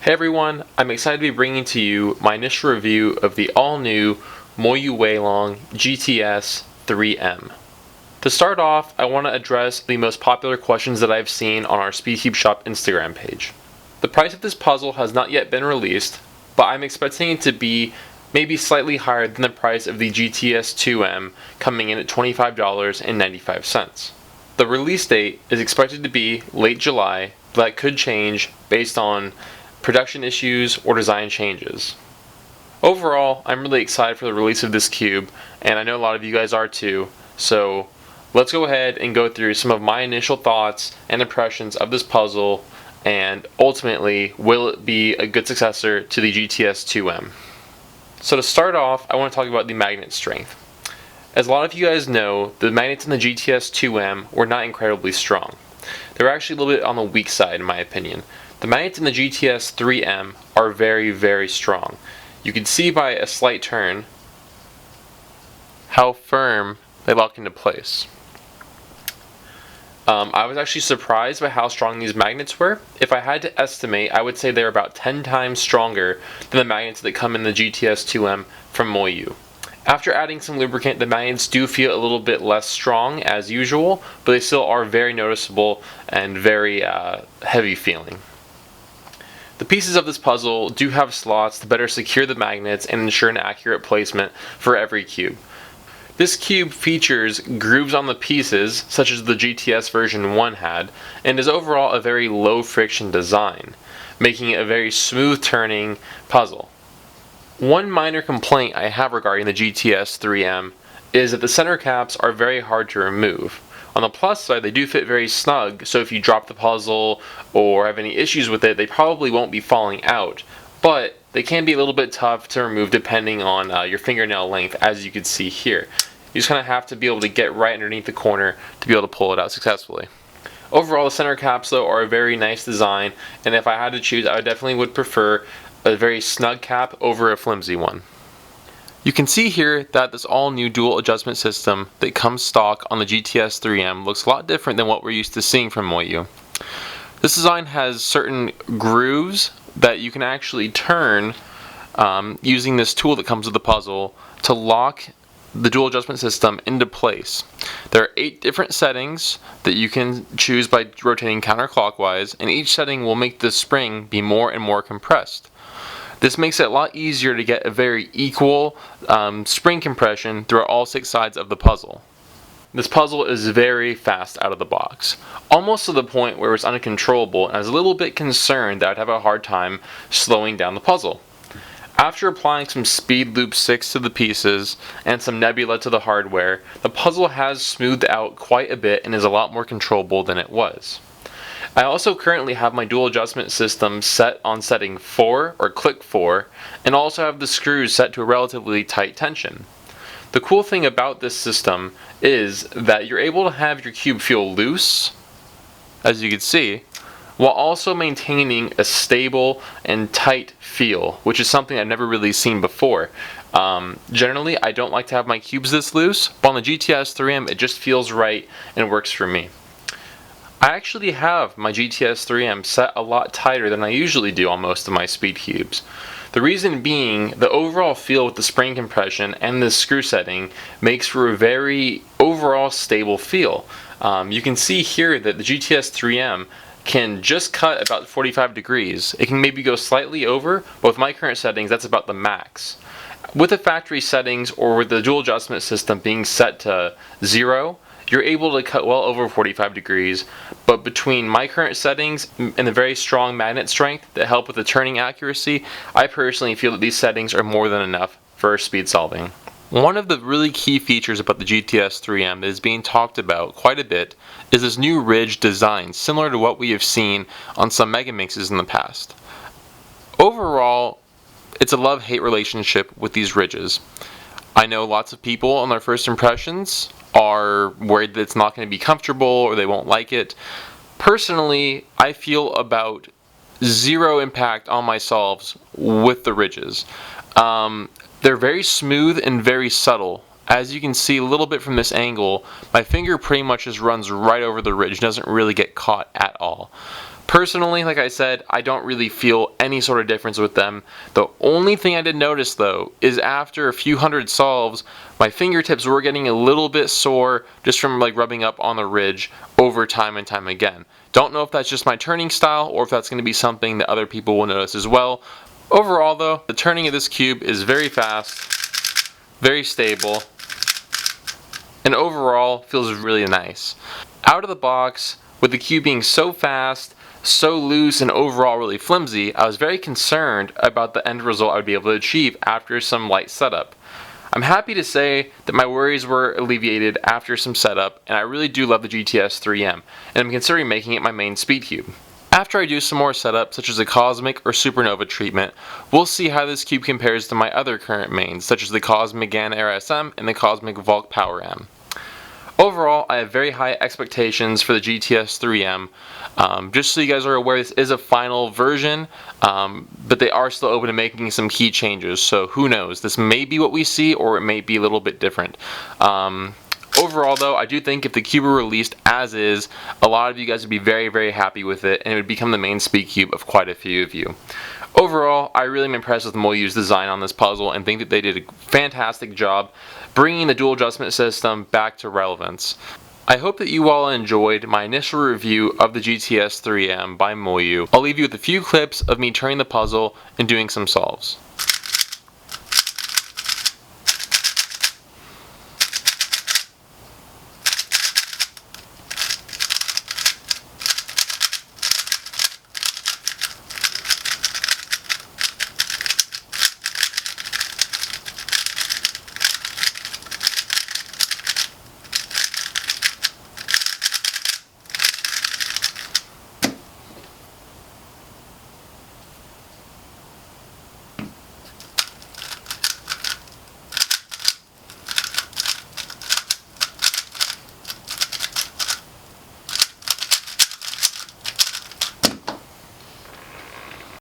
Hey everyone, I'm excited to be bringing to you my initial review of the all-new MoYu GTS3M. To start off, I want to address the most popular questions that I've seen on our SpeedCubeShop Instagram page. The price of this puzzle has not yet been released, but I'm expecting it to be maybe slightly higher than the price of the GTS2M, coming in at $25.95. The release date is expected to be late July, but that could change based on production issues or design changes. Overall, I'm really excited for the release of this cube, and I know a lot of you guys are too, so let's go ahead and go through some of my initial thoughts and impressions of this puzzle, and ultimately, will it be a good successor to the GTS2M? So to start off, I want to talk about the magnet strength. As a lot of you guys know, the magnets in the GTS2M were not incredibly strong. They were actually a little bit on the weak side in my opinion. The magnets in the GTS3M are very, very strong. You can see by a slight turn how firm they lock into place. I was actually surprised by how strong these magnets were. If I had to estimate, I would say they're about 10 times stronger than the magnets that come in the GTS2M from MoYu. After adding some lubricant, the magnets do feel a little bit less strong as usual, but they still are very noticeable and very heavy feeling. The pieces of this puzzle do have slots to better secure the magnets and ensure an accurate placement for every cube. This cube features grooves on the pieces, such as the GTS version 1 had, and is overall a very low friction design, making it a very smooth turning puzzle. One minor complaint I have regarding the GTS3M is that the center caps are very hard to remove. On the plus side, they do fit very snug, so if you drop the puzzle or have any issues with it, they probably won't be falling out. But they can be a little bit tough to remove depending on your fingernail length, as you can see here. You just kind of have to be able to get right underneath the corner to be able to pull it out successfully. Overall, the center caps though are a very nice design, and if I had to choose, I definitely would prefer a very snug cap over a flimsy one. You can see here that this all-new dual adjustment system that comes stock on the GTS3M looks a lot different than what we're used to seeing from MoYu. This design has certain grooves that you can actually turn using this tool that comes with the puzzle to lock the dual adjustment system into place. There are 8 different settings that you can choose by rotating counterclockwise, and each setting will make the spring be more and more compressed. This makes it a lot easier to get a very equal spring compression throughout all 6 sides of the puzzle. This puzzle is very fast out of the box, almost to the point where it's uncontrollable, and I was a little bit concerned that I'd have a hard time slowing down the puzzle. After applying some Speed Loop 6 to the pieces and some Nebula to the hardware, the puzzle has smoothed out quite a bit and is a lot more controllable than it was. I also currently have my dual adjustment system set on setting 4 or click 4, and also have the screws set to a relatively tight tension. The cool thing about this system is that you're able to have your cube feel loose, as you can see, while also maintaining a stable and tight feel, which is something I've never really seen before. Generally, I don't like to have my cubes this loose, but on the GTS3M it just feels right and works for me. I actually have my GTS3M set a lot tighter than I usually do on most of my speed cubes. The reason being, the overall feel with the spring compression and the screw setting makes for a very overall stable feel. You can see here that the GTS3M can just cut about 45 degrees. It can maybe go slightly over, but with my current settings, that's about the max. With the factory settings or with the dual adjustment system being set to 0, you're able to cut well over 45 degrees, but between my current settings and the very strong magnet strength that help with the turning accuracy, I personally feel that these settings are more than enough for speed solving. One of the really key features about the GTS3M that is being talked about quite a bit is this new ridge design, similar to what we have seen on some Mega Mixes in the past. Overall, it's a love-hate relationship with these ridges. I know lots of people on their first impressions are worried that it's not going to be comfortable or they won't like it. Personally, I feel about 0 impact on my solves with the ridges. They're very smooth and very subtle. As you can see a little bit from this angle, my finger pretty much just runs right over the ridge, doesn't really get caught at all. Personally, like I said, I don't really feel any sort of difference with them. The only thing I did notice though is after a few hundred solves, my fingertips were getting a little bit sore just from like rubbing up on the ridge over time and time again. Don't know if that's just my turning style or if that's going to be something that other people will notice as well. Overall though, the turning of this cube is very fast, very stable, and overall feels really nice. Out of the box, with the cube being so fast, so loose, and overall really flimsy, I was very concerned about the end result I would be able to achieve after some light setup. I'm happy to say that my worries were alleviated after some setup, and I really do love the GTS3M, and I'm considering making it my main speed cube. After I do some more setup, such as a Cosmic or Supernova treatment, we'll see how this cube compares to my other current mains, such as the Cosmic GAN Air SM and the Cosmic Volk Power M. Overall, I have very high expectations for the GTS3M. Just so you guys are aware, this is a final version, but they are still open to making some key changes, so who knows, this may be what we see or it may be a little bit different. Overall though, I do think if the cube were released as is, a lot of you guys would be very, very happy with it, and it would become the main speed cube of quite a few of you. Overall, I really am impressed with MoYu's design on this puzzle and think that they did a fantastic job bringing the dual adjustment system back to relevance. I hope that you all enjoyed my initial review of the GTS3M by MoYu. I'll leave you with a few clips of me turning the puzzle and doing some solves.